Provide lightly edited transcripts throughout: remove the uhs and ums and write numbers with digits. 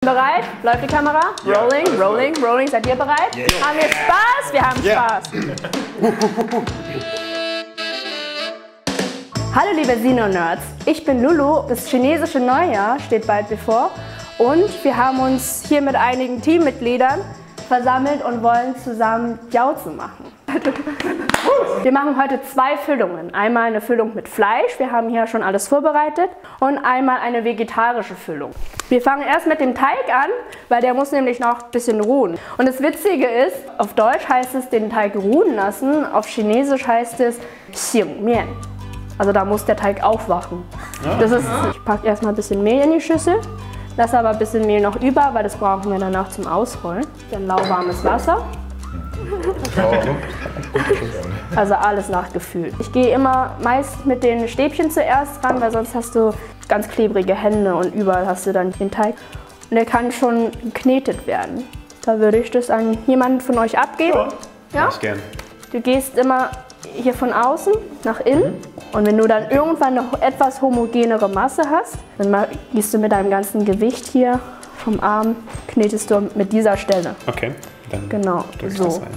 Bereit? Läuft die Kamera? Ja. Rolling, rolling, rolling. Seid ihr bereit? Yeah. Haben wir Spaß? Wir haben Spaß. Hallo liebe Sino-Nerds, ich bin Lulu. Das chinesische Neujahr steht bald bevor und wir haben uns hier mit einigen Teammitgliedern versammelt und wollen zusammen Jiaozi machen. Wir machen heute zwei Füllungen. Einmal eine Füllung mit Fleisch, wir haben hier schon alles vorbereitet, und einmal eine vegetarische Füllung. Wir fangen erst mit dem Teig an, weil der muss nämlich noch ein bisschen ruhen. Und das Witzige ist, auf Deutsch heißt es den Teig ruhen lassen, auf Chinesisch heißt es Xingmian. Also da muss der Teig aufwachen. Das ist, ich packe erstmal ein bisschen Mehl in die Schüssel, lasse aber ein bisschen Mehl noch über, weil das brauchen wir danach zum Ausrollen. Dann lauwarmes Wasser. Also alles nach Gefühl. Ich gehe immer meist mit den Stäbchen zuerst ran, weil sonst hast du ganz klebrige Hände und überall hast du dann den Teig. Und der kann schon geknetet werden. Da würde ich das an jemanden von euch abgeben. Ja? Ich gern. Du gehst immer hier von außen nach innen und wenn du dann irgendwann noch etwas homogenere Masse hast, dann gehst du mit deinem ganzen Gewicht hier vom Arm, knetest du mit dieser Stelle. Okay, dann genau so. Das rein.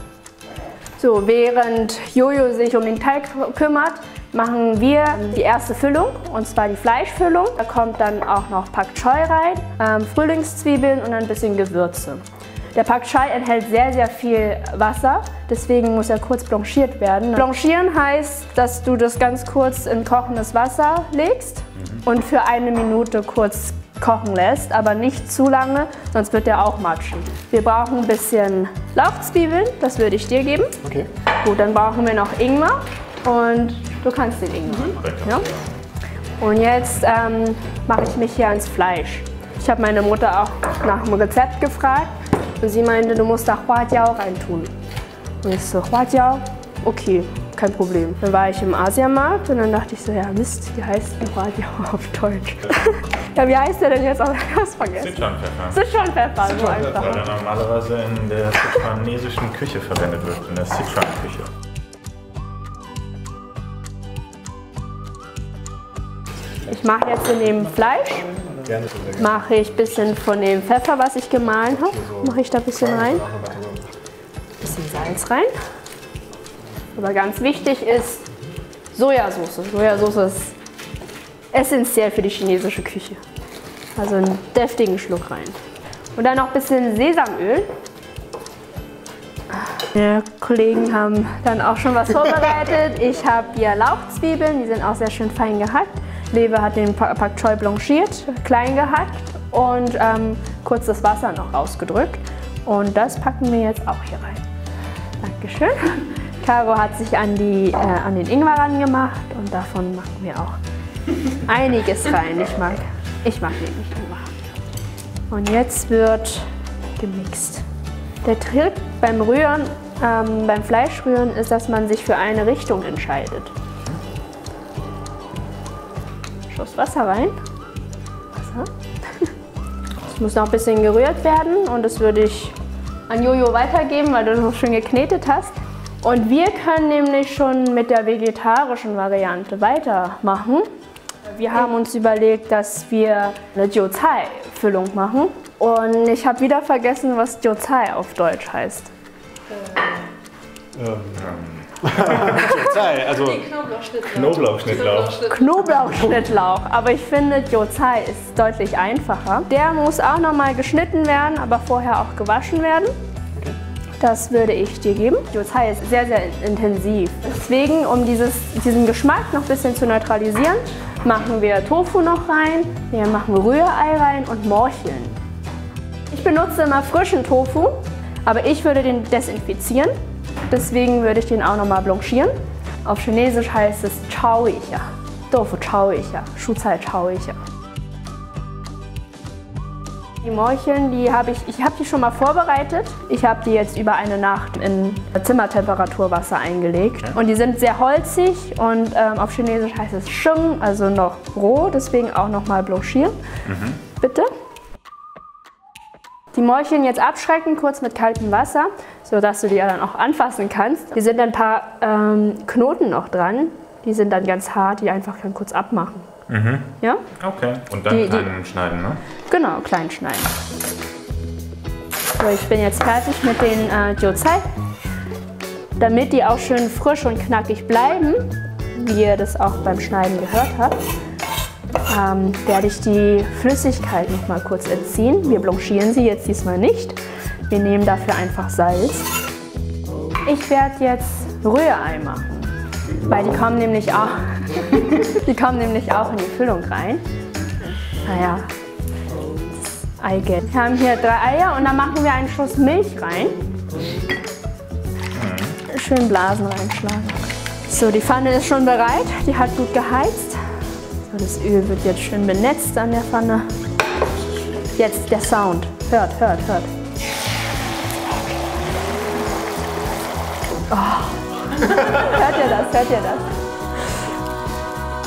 So, während Jojo sich um den Teig kümmert, machen wir die erste Füllung, und zwar die Fleischfüllung. Da kommt dann auch noch Pak Choi rein, Frühlingszwiebeln und ein bisschen Gewürze. Der Pak Choi enthält sehr, sehr viel Wasser, deswegen muss er kurz blanchiert werden. Blanchieren heißt, dass du das ganz kurz in kochendes Wasser legst und für 1 Minute kurz kochen lässt, aber nicht zu lange, sonst wird der auch matschen. Wir brauchen ein bisschen Lauchzwiebeln, das würde ich dir geben. Okay. Gut, dann brauchen wir noch Ingwer und du kannst den Ingwer. Ja? Und jetzt mache ich mich hier ans Fleisch. Ich habe meine Mutter auch nach dem Rezept gefragt und sie meinte, du musst da Huajiao reintun. Und ich so, Huajiao? Okay, kein Problem. Dann war ich im Asiamarkt und dann dachte ich so, ja Mist, wie heißt denn Huajiao auf Deutsch? Ja, wie heißt der denn jetzt? Ich hab's vergessen. Sichuan-Pfeffer. Sichuan-Pfeffer, so einfach. Weil er normalerweise in der sichuanesischen Küche verwendet wird, in der Sichuan-Küche. Ich mache jetzt in dem Fleisch, mache ich ein bisschen von dem Pfeffer, was ich gemahlen habe, mache ich da ein bisschen rein. Ein bisschen Salz rein. Aber ganz wichtig ist Sojasauce. Sojasauce ist essentiell für die chinesische Küche. Also einen deftigen Schluck rein. Und dann noch ein bisschen Sesamöl. Die Kollegen haben dann auch schon was vorbereitet. Ich habe hier Lauchzwiebeln, die sind auch sehr schön fein gehackt. Lewe hat den Pak Choi blanchiert, klein gehackt und kurz das Wasser noch rausgedrückt. Und das packen wir jetzt auch hier rein. Dankeschön. Caro hat sich an den Ingwer rangemacht und davon machen wir auch einiges rein. Ich mag den nicht Ingwer. Und jetzt wird gemixt. Der Trick beim Rühren, beim Fleischrühren ist, dass man sich für eine Richtung entscheidet. Schuss Wasser rein. Wasser. Es muss noch ein bisschen gerührt werden und das würde ich an Jojo weitergeben, weil du das schon geknetet hast. Und wir können nämlich schon mit der vegetarischen Variante weitermachen. Wir haben uns überlegt, dass wir eine Jiaozi-Füllung machen. Und ich habe wieder vergessen, was Jiaozi auf Deutsch heißt. Also Knoblauchschnittlauch. Knoblauchschnittlauch. Aber ich finde, Jiaozi ist deutlich einfacher. Der muss auch nochmal geschnitten werden, aber vorher auch gewaschen werden. Das würde ich dir geben. Jiaozi ist sehr, sehr intensiv. Deswegen, um diesen Geschmack noch ein bisschen zu neutralisieren, machen wir Tofu noch rein, wir machen Rührei rein und Morcheln. Ich benutze immer frischen Tofu, aber ich würde den desinfizieren. Deswegen würde ich den auch nochmal blanchieren. Auf Chinesisch heißt es Chao Icha. Tofu Chao Icha, Schucai Chao Icha. Die Morcheln, ich habe die schon mal vorbereitet. Ich habe die jetzt über eine Nacht in Zimmertemperaturwasser eingelegt. Und die sind sehr holzig und auf Chinesisch heißt es Sheng, also noch roh, deswegen auch noch mal blanchieren. Bitte. Die Morcheln jetzt abschrecken, kurz mit kaltem Wasser, sodass du die dann auch anfassen kannst. Hier sind ein paar Knoten noch dran, die sind dann ganz hart, die einfach dann kurz abmachen. Mhm. Ja? Okay. Und dann klein schneiden, ne? Genau, klein schneiden. So, ich bin jetzt fertig mit den Jiuzai. Damit die auch schön frisch und knackig bleiben, wie ihr das auch beim Schneiden gehört habt, werde ich die Flüssigkeit noch mal kurz entziehen. Wir blanchieren sie jetzt diesmal nicht. Wir nehmen dafür einfach Salz. Ich werde jetzt Rührei machen, weil die kommen nämlich auch, in die Füllung rein. Naja, Eigelb. Wir haben hier 3 Eier und dann machen wir einen Schuss Milch rein. Schön Blasen reinschlagen. So, die Pfanne ist schon bereit. Die hat gut geheizt. So, das Öl wird jetzt schön benetzt an der Pfanne. Jetzt der Sound. Hört. Oh. Hört ihr das?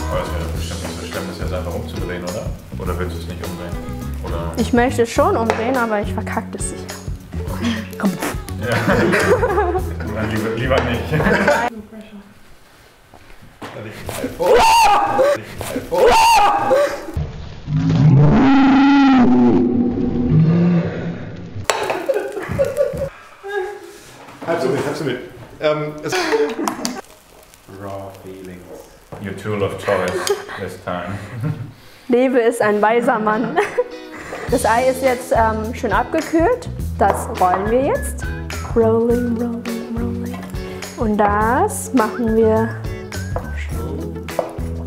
Aber das wäre bestimmt nicht so schlimm, das jetzt einfach umzudrehen, oder? Oder willst du es nicht umdrehen? Oder? Ich möchte es schon umdrehen, aber ich verkacke es sicher. Komm. Ja. Dann lieber nicht. Halb so mit. Raw feelings. Your tool of choice this time. Lewe ist ein weiser Mann. Das Ei ist jetzt schön abgekühlt. Das rollen wir jetzt. Rolling. Und das machen wir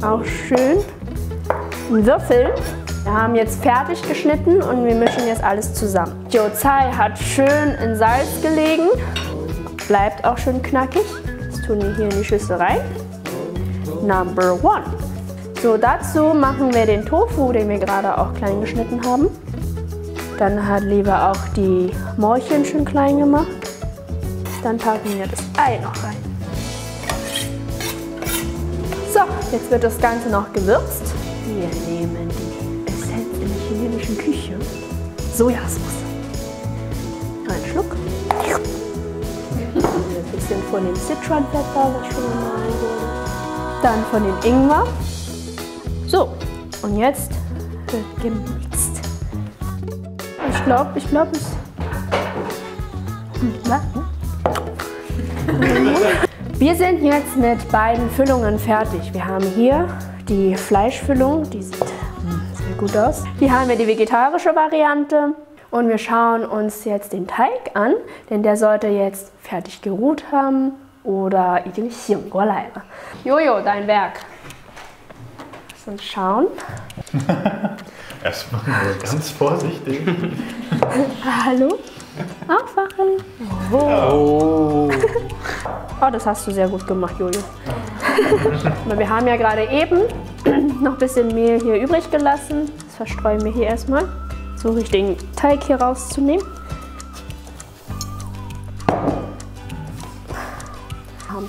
auch schön in Würfeln. Wir haben jetzt fertig geschnitten und wir mischen jetzt alles zusammen. Jiuzai hat schön in Salz gelegen. Bleibt auch schön knackig. Das tun wir hier in die Schüssel rein. Number 1. So, dazu machen wir den Tofu, den wir gerade auch klein geschnitten haben. Dann hat Lewe auch die Morcheln schön klein gemacht. Dann packen wir das Ei noch rein. So, jetzt wird das Ganze noch gewürzt. Wir nehmen die Essenz in der chinesischen Küche. Sojasauce. Ein Schluck. Ein bisschen von dem Sichuan-Pfeffer, was schon gemahlen wurde. Dann von dem Ingwer. So, und jetzt wird gemixt. Ich glaube, es... Wir sind jetzt mit beiden Füllungen fertig. Wir haben hier die Fleischfüllung, die sieht sehr gut aus. Hier haben wir die vegetarische Variante und wir schauen uns jetzt den Teig an, denn der sollte jetzt fertig geruht haben oder Jojo, dein Werk. Lass uns schauen. Erstmal nur ganz vorsichtig. Hallo? Aufwachen. Oh. Oh, das hast du sehr gut gemacht, Jojo. Aber wir haben ja gerade eben noch ein bisschen Mehl hier übrig gelassen. Das verstreuen wir hier erstmal. So richtigen Teig hier rauszunehmen.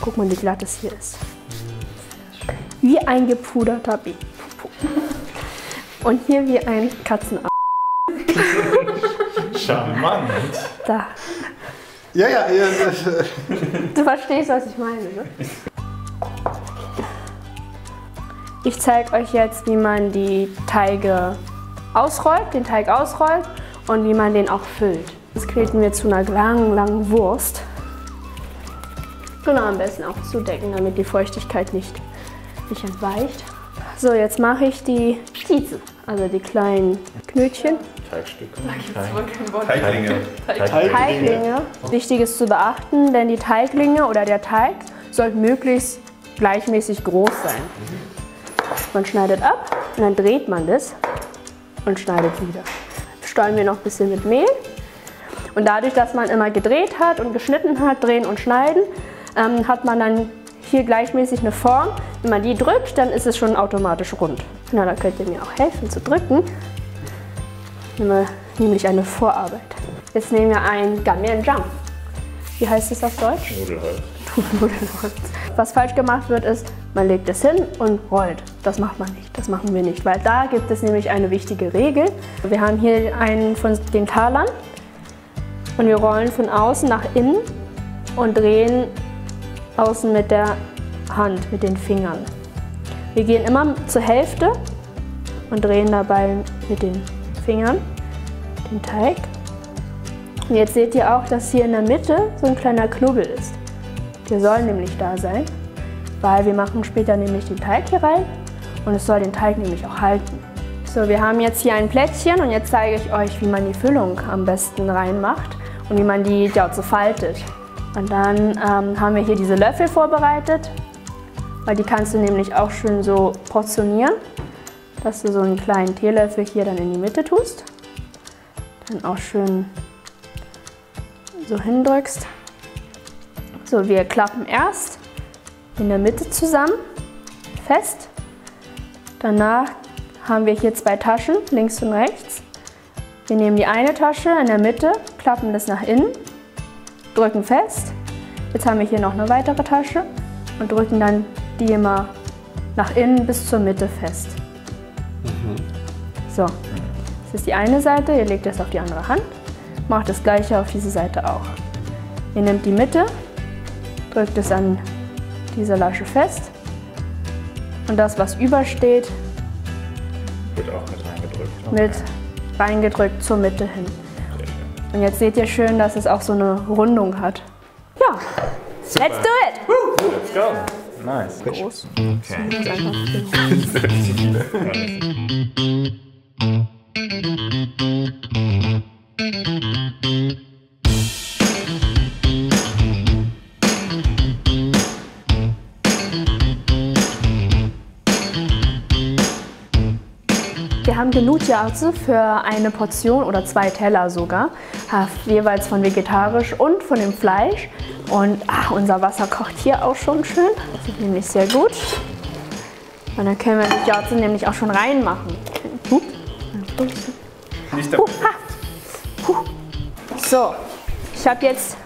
Guck mal, wie glatt es hier ist. Wie ein gepuderter Baby. Und hier wie ein Katzenarm. Charmant. Da. Ja. Du verstehst, was ich meine, ne? Ich zeige euch jetzt, wie man die Teige ausrollt, den Teig ausrollt und wie man den auch füllt. Das kneten wir zu einer langen Wurst. Genau, am besten auch zudecken, damit die Feuchtigkeit nicht entweicht. So, jetzt mache ich die Kieze, also die kleinen Knötchen. Teigstücke. Teiglinge. Wichtig ist zu beachten, denn die Teiglinge oder der Teig sollte möglichst gleichmäßig groß sein. Man schneidet ab und dann dreht man das und schneidet wieder. Steuern wir noch ein bisschen mit Mehl. Und dadurch, dass man immer gedreht hat und geschnitten hat, drehen und schneiden, hat man dann hier gleichmäßig eine Form. Wenn man die drückt, dann ist es schon automatisch rund. Na, da könnt ihr mir auch helfen zu drücken. Nämlich eine Vorarbeit. Jetzt nehmen wir ein Ganmianzhang. Wie heißt es auf Deutsch? Nudelholz. Was falsch gemacht wird, ist, man legt es hin und rollt. Das macht man nicht, das machen wir nicht, weil da gibt es nämlich eine wichtige Regel. Wir haben hier einen von den Talern und wir rollen von außen nach innen und drehen außen mit der Hand, mit den Fingern. Wir gehen immer zur Hälfte und drehen dabei mit den Fingern den Teig. Und jetzt seht ihr auch, dass hier in der Mitte so ein kleiner Knubbel ist. Der soll nämlich da sein, weil wir machen später nämlich den Teig hier rein und es soll den Teig nämlich auch halten. So, wir haben jetzt hier ein Plättchen und jetzt zeige ich euch, wie man die Füllung am besten reinmacht und wie man die Jiaozi faltet. Und dann haben wir hier diese Löffel vorbereitet, weil die kannst du nämlich auch schön so portionieren, dass du so einen kleinen Teelöffel hier dann in die Mitte tust. Dann auch schön so hindrückst. So, wir klappen erst in der Mitte zusammen, fest. Danach haben wir hier 2 Taschen, links und rechts. Wir nehmen die eine Tasche in der Mitte, klappen das nach innen, drücken fest. Jetzt haben wir hier noch eine weitere Tasche und drücken dann die immer nach innen bis zur Mitte fest. So, das ist die eine Seite, ihr legt das auf die andere Hand, macht das gleiche auf diese Seite auch. Ihr nehmt die Mitte, drückt es an dieser Lasche fest und das, was übersteht, Wird auch mit reingedrückt. mit reingedrückt zur Mitte hin. Und jetzt seht ihr schön, dass es auch so eine Rundung hat. Ja, let's do it! Let's go! Nice. Groß. Wir haben genug Jiaozi für eine Portion oder 2 Teller sogar, jeweils von vegetarisch und von dem Fleisch. Und unser Wasser kocht hier auch schon schön, das ist nämlich sehr gut. Und dann können wir die Jiaozi nämlich auch schon reinmachen. So, ich habe jetzt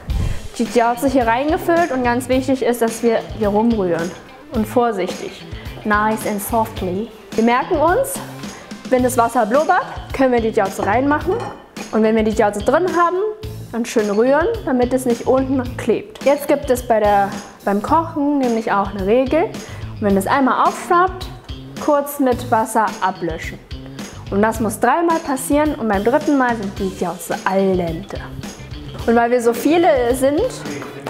die Jiaozi hier reingefüllt und ganz wichtig ist, dass wir hier rumrühren und vorsichtig. Nice and softly. Wir merken uns, wenn das Wasser blubbert, können wir die Jiaozi reinmachen. Und wenn wir die Jiaozi drin haben, dann schön rühren, damit es nicht unten klebt. Jetzt gibt es beim Kochen nämlich auch eine Regel. Und wenn es einmal aufschwappt, kurz mit Wasser ablöschen. Und das muss 3-mal passieren und beim 3. Mal sind die Jiaozi al dente. Und weil wir so viele sind,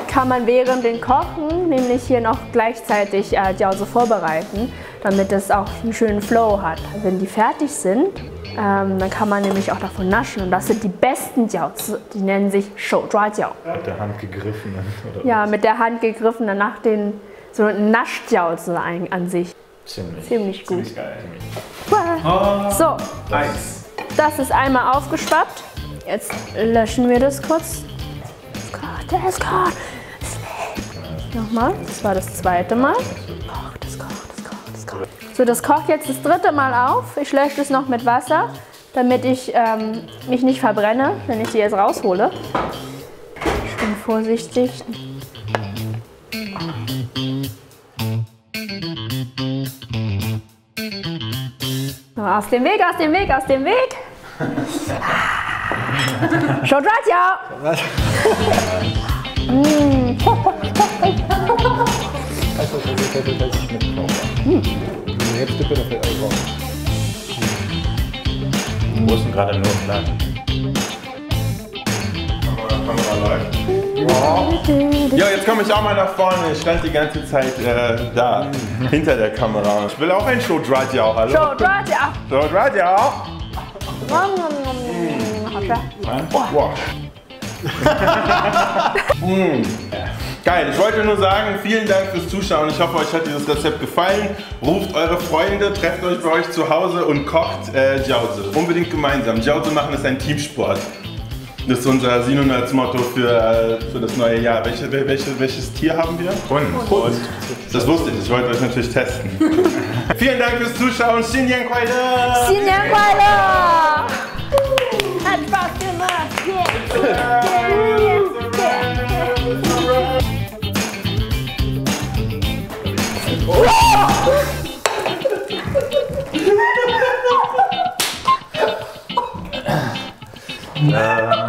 kann man während dem Kochen nämlich hier noch gleichzeitig Jiaozi vorbereiten, damit es auch einen schönen Flow hat. Wenn die fertig sind, dann kann man nämlich auch davon naschen. Und das sind die besten Jiaozi, die nennen sich Shouzhuajiao. Mit der Hand gegriffenen. Oder ja, mit der Hand gegriffenen, nach den so Nasch-Jiaozi an sich. Ziemlich gut. Ziemlich geil. So, Nice. das ist einmal aufgeschwappt. Jetzt löschen wir das kurz. Der ist kalt. Nochmal, das war das 2. Mal. Das kocht. So, das kocht jetzt das 3. Mal auf. Ich lösche es noch mit Wasser, damit ich mich nicht verbrenne, wenn ich die jetzt raushole. Schön vorsichtig. So, aus dem Weg, aus dem Weg, aus dem Weg. Shouzhuajiao! Jetzt bitte noch alles raus. Wo ist denn gerade nur ein Blatt? Kamera läuft. Ja, jetzt komme ich auch mal nach vorne. Ich stand die ganze Zeit da, hinter der Kamera. Ich will auch ein Shouzhuajiao, hallo? Shouzhuajiao! Shouzhuajiao! Wow. Geil, ich wollte nur sagen, vielen Dank fürs Zuschauen. Ich hoffe, euch hat dieses Rezept gefallen. Ruft eure Freunde, trefft euch bei euch zu Hause und kocht Jiaozi. Unbedingt gemeinsam. Jiaozi machen ist ein Teamsport. Das ist unser Sino-Nerds-Motto für das neue Jahr. Welches Tier haben wir? Hund. Das wusste ich wollte euch natürlich testen. Vielen Dank fürs Zuschauen. Xinyan Kuai-le! Xinyan Kuai-le! Hat Spaß gemacht! Yeah.